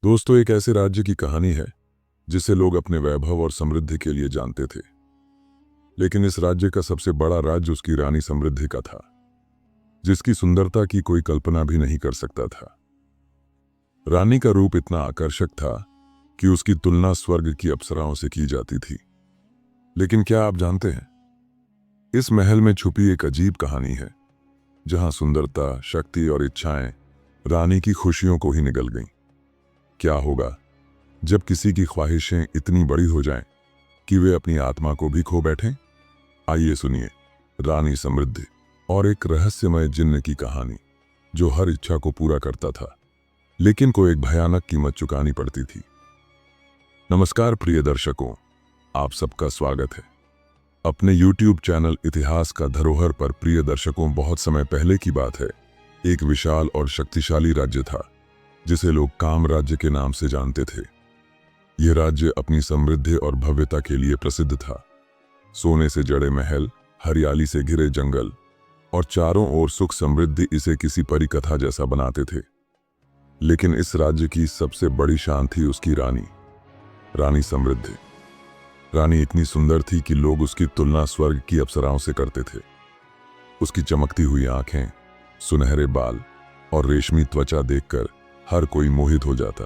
दोस्तों, एक ऐसे राज्य की कहानी है जिसे लोग अपने वैभव और समृद्धि के लिए जानते थे। लेकिन इस राज्य का सबसे बड़ा राज उसकी रानी समृद्धि का था, जिसकी सुंदरता की कोई कल्पना भी नहीं कर सकता था। रानी का रूप इतना आकर्षक था कि उसकी तुलना स्वर्ग की अप्सराओं से की जाती थी। लेकिन क्या आप जानते हैं, इस महल में छुपी एक अजीब कहानी है, जहां सुंदरता, शक्ति और इच्छाएं रानी की खुशियों को ही निगल गईं। क्या होगा जब किसी की ख्वाहिशें इतनी बड़ी हो जाएं कि वे अपनी आत्मा को भी खो बैठें? आइए सुनिए रानी समृद्धि और एक रहस्यमय जिन्न की कहानी, जो हर इच्छा को पूरा करता था, लेकिन को एक भयानक कीमत चुकानी पड़ती थी। नमस्कार प्रिय दर्शकों, आप सबका स्वागत है अपने YouTube चैनल इतिहास का धरोहर पर। प्रिय दर्शकों, बहुत समय पहले की बात है, एक विशाल और शक्तिशाली राज्य था जिसे लोग काम राज्य के नाम से जानते थे। यह राज्य अपनी समृद्धि और भव्यता के लिए प्रसिद्ध था। सोने से जड़े महल, हरियाली से घिरे जंगल और चारों ओर सुख समृद्धि इसे किसी परी कथा जैसा बनाते थे। लेकिन इस राज्य की सबसे बड़ी शान थी उसकी रानी समृद्धि। रानी इतनी सुंदर थी कि लोग उसकी तुलना स्वर्ग की अप्सराओं से करते थे। उसकी चमकती हुई आंखें, सुनहरे बाल और रेशमी त्वचा देखकर हर कोई मोहित हो जाता।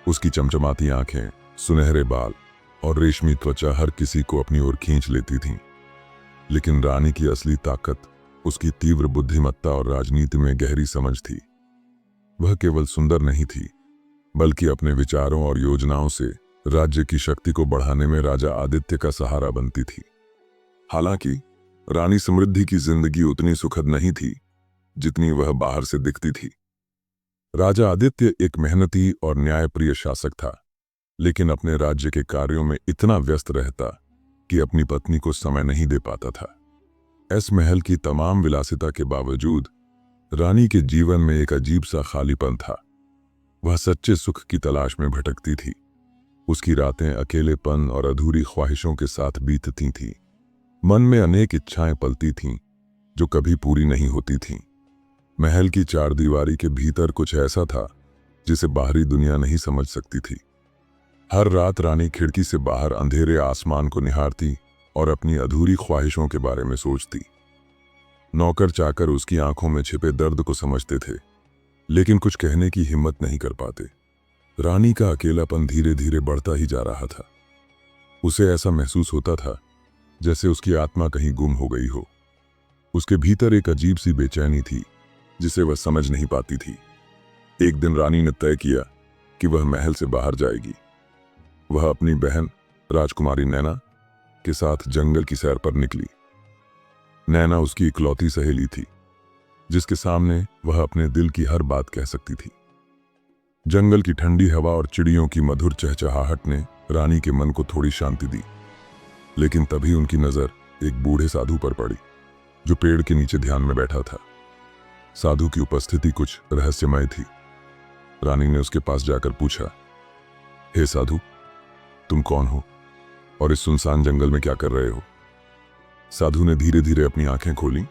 उसकी चमचमाती आंखें, सुनहरे बाल और रेशमी त्वचा हर किसी को अपनी ओर खींच लेती थीं। लेकिन रानी की असली ताकत उसकी तीव्र बुद्धिमत्ता और राजनीति में गहरी समझ थी। वह केवल सुंदर नहीं थी, बल्कि अपने विचारों और योजनाओं से राज्य की शक्ति को बढ़ाने में राजा आदित्य का सहारा बनती थी। हालांकि रानी समृद्धि की जिंदगी उतनी सुखद नहीं थी जितनी वह बाहर से दिखती थी। राजा आदित्य एक मेहनती और न्यायप्रिय शासक था, लेकिन अपने राज्य के कार्यों में इतना व्यस्त रहता कि अपनी पत्नी को समय नहीं दे पाता था। इस महल की तमाम विलासिता के बावजूद रानी के जीवन में एक अजीब सा खालीपन था। वह सच्चे सुख की तलाश में भटकती थी। उसकी रातें अकेलेपन और अधूरी ख्वाहिशों के साथ बीतती थीं। मन में अनेक इच्छाएं पलती थीं जो कभी पूरी नहीं होती थीं। महल की चारदीवारी के भीतर कुछ ऐसा था जिसे बाहरी दुनिया नहीं समझ सकती थी। हर रात रानी खिड़की से बाहर अंधेरे आसमान को निहारती और अपनी अधूरी ख्वाहिशों के बारे में सोचती। नौकर चाकर उसकी आंखों में छिपे दर्द को समझते थे, लेकिन कुछ कहने की हिम्मत नहीं कर पाते। रानी का अकेलापन धीरे धीरे बढ़ता ही जा रहा था। उसे ऐसा महसूस होता था जैसे उसकी आत्मा कहीं गुम हो गई हो। उसके भीतर एक अजीब सी बेचैनी थी जिसे वह समझ नहीं पाती थी। एक दिन रानी ने तय किया कि वह महल से बाहर जाएगी। वह अपनी बहन राजकुमारी नैना के साथ जंगल की सैर पर निकली। नैना उसकी इकलौती सहेली थी, जिसके सामने वह अपने दिल की हर बात कह सकती थी। जंगल की ठंडी हवा और चिड़ियों की मधुर चहचहाहट ने रानी के मन को थोड़ी शांति दी। लेकिन तभी उनकी नजर एक बूढ़े साधु पर पड़ी, जो पेड़ के नीचे ध्यान में बैठा था। साधु की उपस्थिति कुछ रहस्यमय थी। रानी ने उसके पास जाकर पूछा, हे साधु, तुम कौन हो और इस सुनसान जंगल में क्या कर रहे हो? साधु ने धीरे धीरे अपनी आंखें खोली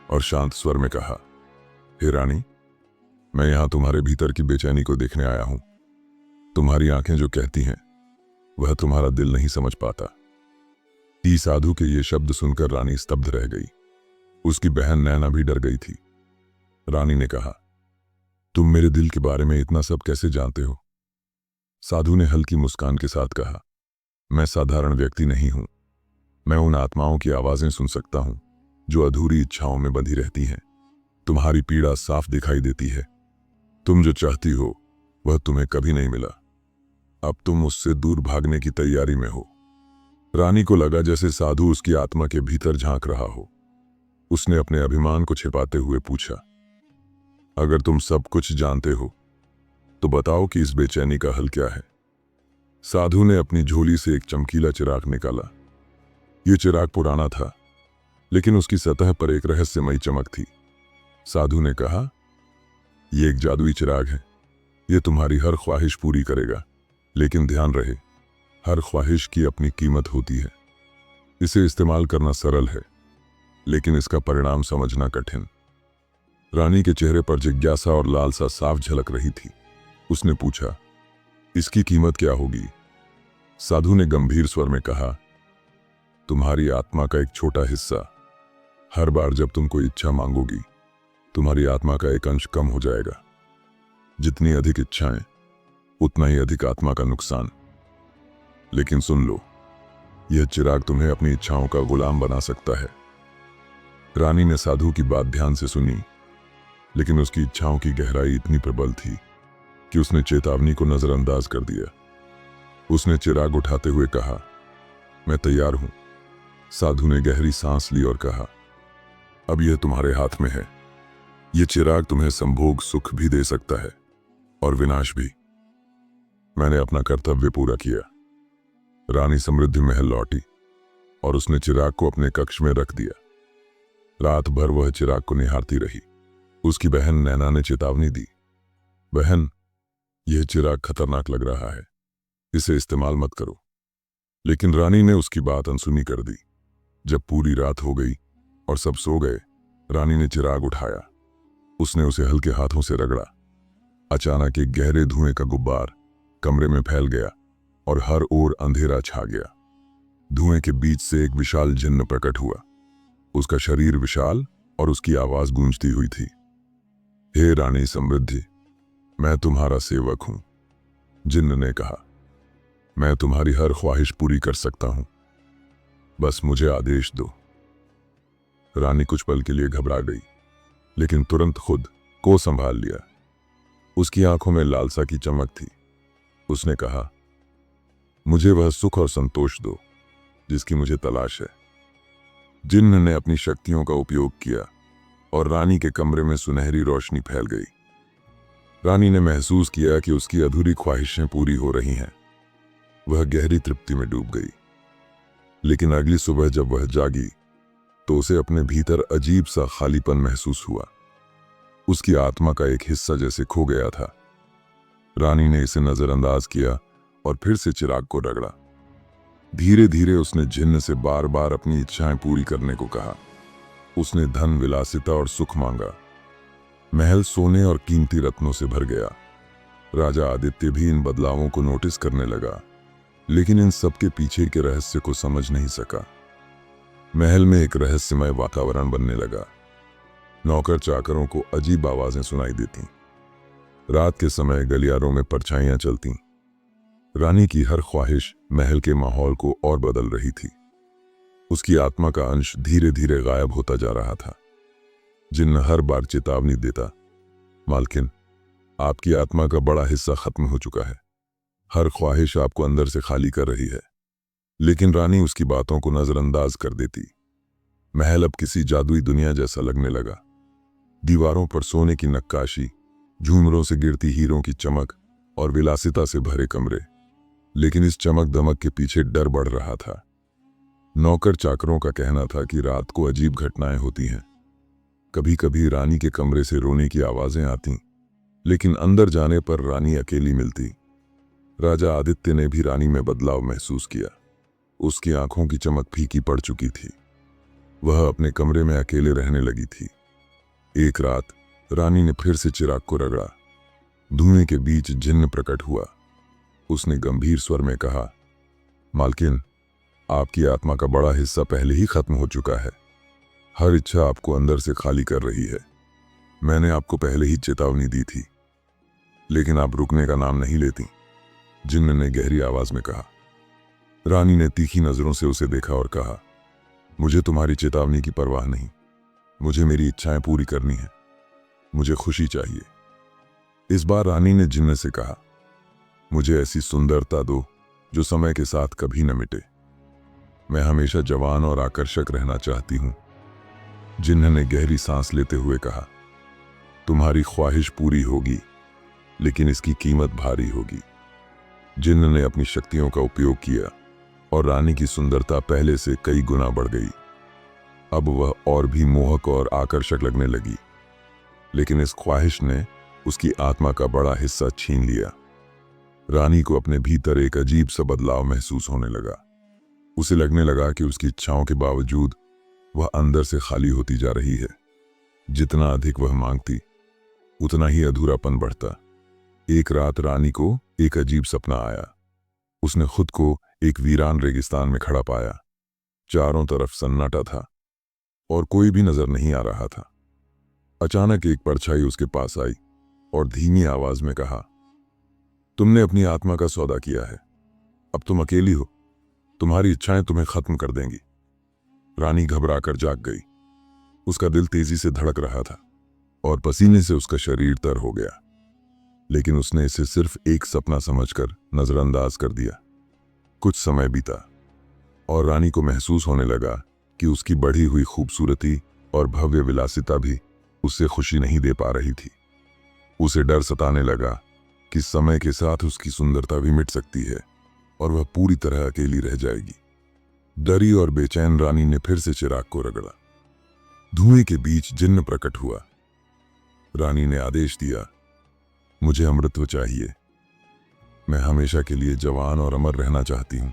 और शांत स्वर में कहा, हे रानी, मैं यहां तुम्हारे भीतर की बेचैनी को देखने आया हूं। तुम्हारी आंखें जो कहती हैं वह तुम्हारा दिल नहीं समझ पाता। साधु के ये शब्द सुनकर रानी स्तब्ध रह गई। उसकी बहन नैना भी डर गई थी। रानी ने कहा, तुम मेरे दिल के बारे में इतना सब कैसे जानते हो? साधु ने हल्की मुस्कान के साथ कहा, मैं साधारण व्यक्ति नहीं हूं। मैं उन आत्माओं की आवाजें सुन सकता हूं जो अधूरी इच्छाओं में बंधी रहती हैं। तुम्हारी पीड़ा साफ दिखाई देती है। तुम जो चाहती हो वह तुम्हें कभी नहीं मिला। अब तुम उससे दूर भागने की तैयारी में हो। रानी को लगा जैसे साधु उसकी आत्मा के भीतर झांक रहा हो। उसने अपने अभिमान को छिपाते हुए पूछा, अगर तुम सब कुछ जानते हो तो बताओ कि इस बेचैनी का हल क्या है? साधु ने अपनी झोली से एक चमकीला चिराग निकाला। यह चिराग पुराना था, लेकिन उसकी सतह पर एक रहस्यमयी चमक थी। साधु ने कहा, यह एक जादुई चिराग है। यह तुम्हारी हर ख्वाहिश पूरी करेगा, लेकिन ध्यान रहे, हर ख्वाहिश की अपनी कीमत होती है। इसे इस्तेमाल करना सरल है, लेकिन इसका परिणाम समझना कठिन। रानी के चेहरे पर जिज्ञासा और लालसा साफ झलक रही थी। उसने पूछा, इसकी कीमत क्या होगी? साधु ने गंभीर स्वर में कहा, तुम्हारी आत्मा का एक छोटा हिस्सा। हर बार जब तुम कोई इच्छा मांगोगी, तुम्हारी आत्मा का एक अंश कम हो जाएगा। जितनी अधिक इच्छाएं, उतना ही अधिक आत्मा का नुकसान। लेकिन सुन लो, यह चिराग तुम्हें अपनी इच्छाओं का गुलाम बना सकता है। रानी ने साधु की बात ध्यान से सुनी, लेकिन उसकी इच्छाओं की गहराई इतनी प्रबल थी कि उसने चेतावनी को नजरअंदाज कर दिया। उसने चिराग उठाते हुए कहा, मैं तैयार हूं। साधु ने गहरी सांस ली और कहा, अब यह तुम्हारे हाथ में है। यह चिराग तुम्हें संभोग सुख भी दे सकता है और विनाश भी। मैंने अपना कर्तव्य पूरा किया। रानी समृद्धि महल लौटी और उसने चिराग को अपने कक्ष में रख दिया। रात भर वह चिराग को निहारती रही। उसकी बहन नैना ने चेतावनी दी, बहन, यह चिराग खतरनाक लग रहा है, इसे इस्तेमाल मत करो। लेकिन रानी ने उसकी बात अनसुनी कर दी। जब पूरी रात हो गई और सब सो गए, रानी ने चिराग उठाया। उसने उसे हल्के हाथों से रगड़ा। अचानक एक गहरे धुएं का गुब्बार कमरे में फैल गया और हर ओर अंधेरा छा गया। धुएं के बीच से एक विशाल जिन्न प्रकट हुआ। उसका शरीर विशाल और उसकी आवाज गूंजती हुई थी, हे रानी समृद्धि, मैं तुम्हारा सेवक हूं। जिन्न ने कहा, मैं तुम्हारी हर ख्वाहिश पूरी कर सकता हूं, बस मुझे आदेश दो। रानी कुछ पल के लिए घबरा गई, लेकिन तुरंत खुद को संभाल लिया। उसकी आंखों में लालसा की चमक थी। उसने कहा, मुझे वह सुख और संतोष दो जिसकी मुझे तलाश है। जिन्न ने अपनी शक्तियों का उपयोग किया और रानी के कमरे में सुनहरी रोशनी फैल गई। रानी ने महसूस किया कि उसकी अधूरी ख्वाहिशें पूरी हो रही हैं। वह गहरी तृप्ति में डूब गई। लेकिन अगली सुबह जब वह जागी तो उसे अपने भीतर अजीब सा खालीपन महसूस हुआ। उसकी आत्मा का एक हिस्सा जैसे खो गया था। रानी ने इसे नजरअंदाज किया और फिर से चिराग को रगड़ा। धीरे धीरे उसने जिन्न से बार बार अपनी इच्छाएं पूरी करने को कहा। उसने धन, विलासिता और सुख मांगा। महल सोने और कीमती रत्नों से भर गया। राजा आदित्य भी इन बदलावों को नोटिस करने लगा, लेकिन इन सब के पीछे के रहस्य को समझ नहीं सका। महल में एक रहस्यमय वातावरण बनने लगा। नौकर चाकरों को अजीब आवाजें सुनाई देती। रात के समय गलियारों में परछाइयां चलती। रानी की हर ख्वाहिश महल के माहौल को और बदल रही थी। उसकी आत्मा का अंश धीरे धीरे गायब होता जा रहा था। जिन्न हर बार चेतावनी देता, मालकिन, आपकी आत्मा का बड़ा हिस्सा खत्म हो चुका है। हर ख्वाहिश आपको अंदर से खाली कर रही है। लेकिन रानी उसकी बातों को नजरअंदाज कर देती। महल अब किसी जादुई दुनिया जैसा लगने लगा। दीवारों पर सोने की नक्काशी, झूमरों से गिरती हीरों की चमक और विलासिता से भरे कमरे। लेकिन इस चमक दमक के पीछे डर बढ़ रहा था। नौकर चाकरों का कहना था कि रात को अजीब घटनाएं होती हैं। कभी कभी रानी के कमरे से रोने की आवाजें आती, लेकिन अंदर जाने पर रानी अकेली मिलती। राजा आदित्य ने भी रानी में बदलाव महसूस किया। उसकी आंखों की चमक फीकी पड़ चुकी थी। वह अपने कमरे में अकेले रहने लगी थी। एक रात रानी ने फिर से चिराग को रगड़ा। धुएं के बीच जिन्न प्रकट हुआ। उसने गंभीर स्वर में कहा, मालकिन, आपकी आत्मा का बड़ा हिस्सा पहले ही खत्म हो चुका है। हर इच्छा आपको अंदर से खाली कर रही है। मैंने आपको पहले ही चेतावनी दी थी, लेकिन आप रुकने का नाम नहीं लेती। जिन्न ने गहरी आवाज में कहा। रानी ने तीखी नजरों से उसे देखा और कहा, मुझे तुम्हारी चेतावनी की परवाह नहीं। मुझे मेरी इच्छाएं पूरी करनी है। मुझे खुशी चाहिए। इस बार रानी ने जिन्न से कहा, मुझे ऐसी सुंदरता दो जो समय के साथ कभी न मिटे। मैं हमेशा जवान और आकर्षक रहना चाहती हूं। जिन्न ने गहरी सांस लेते हुए कहा, तुम्हारी ख्वाहिश पूरी होगी, लेकिन इसकी कीमत भारी होगी। जिन्न ने अपनी शक्तियों का उपयोग किया और रानी की सुंदरता पहले से कई गुना बढ़ गई। अब वह और भी मोहक और आकर्षक लगने लगी। लेकिन इस ख्वाहिश ने उसकी आत्मा का बड़ा हिस्सा छीन लिया। रानी को अपने भीतर एक अजीब सा बदलाव महसूस होने लगा। उसे लगने लगा कि उसकी इच्छाओं के बावजूद वह अंदर से खाली होती जा रही है। जितना अधिक वह मांगती, उतना ही अधूरापन बढ़ता। एक रात रानी को एक अजीब सपना आया। उसने खुद को एक वीरान रेगिस्तान में खड़ा पाया। चारों तरफ सन्नाटा था और कोई भी नजर नहीं आ रहा था। अचानक एक परछाई उसके पास आई और धीमी आवाज में कहा, तुमने अपनी आत्मा का सौदा किया है, अब तुम अकेली हो, तुम्हारी इच्छाएं तुम्हें खत्म कर देंगी। रानी घबराकर जाग गई। उसका दिल तेजी से धड़क रहा था और पसीने से उसका शरीर तर हो गया, लेकिन उसने इसे सिर्फ एक सपना समझकर नजरअंदाज कर दिया। कुछ समय बीता और रानी को महसूस होने लगा कि उसकी बढ़ी हुई खूबसूरती और भव्य विलासिता भी उसे खुशी नहीं दे पा रही थी। उसे डर सताने लगा कि समय के साथ उसकी सुंदरता भी मिट सकती है और वह पूरी तरह अकेली रह जाएगी। डरी और बेचैन रानी ने फिर से चिराग को रगड़ा। धुएं के बीच जिन्न प्रकट हुआ। रानी ने आदेश दिया, मुझे अमृतत्व चाहिए। मैं हमेशा के लिए जवान और अमर रहना चाहती हूं।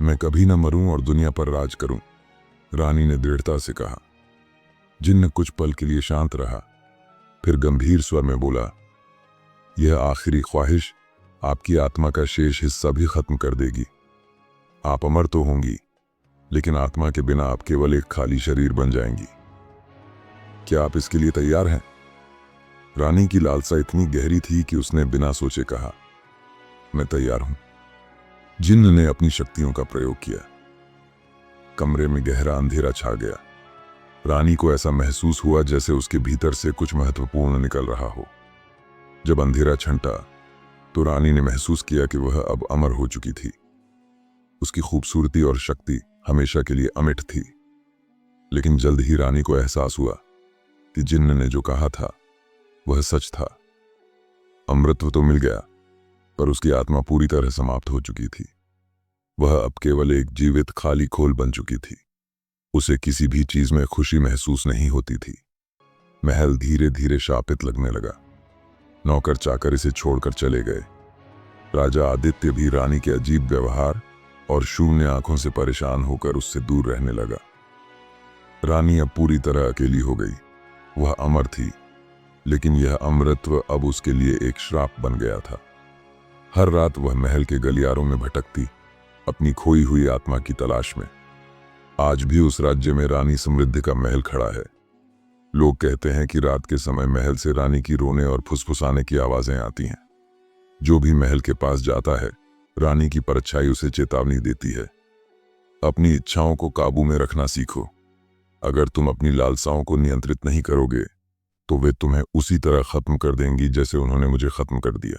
मैं कभी न मरूं और दुनिया पर राज करूं। रानी ने दृढ़ता से कहा। जिन्न कुछ पल के लिए शांत रहा, फिर गंभीर स्वर में बोला, यह आखिरी ख्वाहिश आपकी आत्मा का शेष हिस्सा भी खत्म कर देगी। आप अमर तो होंगी, लेकिन आत्मा के बिना आप केवल एक खाली शरीर बन जाएंगी। क्या आप इसके लिए तैयार हैं? रानी की लालसा इतनी गहरी थी कि उसने बिना सोचे कहा, मैं तैयार हूं। जिन्न ने अपनी शक्तियों का प्रयोग किया। कमरे में गहरा अंधेरा छा गया। रानी को ऐसा महसूस हुआ जैसे उसके भीतर से कुछ महत्वपूर्ण निकल रहा हो। जब अंधेरा छंटा तो रानी ने महसूस किया कि वह अब अमर हो चुकी थी। उसकी खूबसूरती और शक्ति हमेशा के लिए अमिट थी। लेकिन जल्द ही रानी को एहसास हुआ कि जिन्न ने जो कहा था वह सच था। अमृतत्व तो मिल गया, पर उसकी आत्मा पूरी तरह समाप्त हो चुकी थी। वह अब केवल एक जीवित खाली खोल बन चुकी थी। उसे किसी भी चीज में खुशी महसूस नहीं होती थी। महल धीरे धीरे शापित लगने लगा। नौकर चाकर इसे छोड़कर चले गए। राजा आदित्य भी रानी के अजीब व्यवहार और शून्य आंखों से परेशान होकर उससे दूर रहने लगा। रानी अब पूरी तरह अकेली हो गई। वह अमर थी, लेकिन यह अमृतत्व अब उसके लिए एक श्राप बन गया था। हर रात वह महल के गलियारों में भटकती, अपनी खोई हुई आत्मा की तलाश में। आज भी उस राज्य में रानी समृद्धि का महल खड़ा है। लोग कहते हैं कि रात के समय महल से रानी की रोने और फुसफुसाने की आवाजें आती हैं। जो भी महल के पास जाता है, रानी की परछाई उसे चेतावनी देती है, अपनी इच्छाओं को काबू में रखना सीखो। अगर तुम अपनी लालसाओं को नियंत्रित नहीं करोगे तो वे तुम्हें उसी तरह खत्म कर देंगी जैसे उन्होंने मुझे खत्म कर दिया।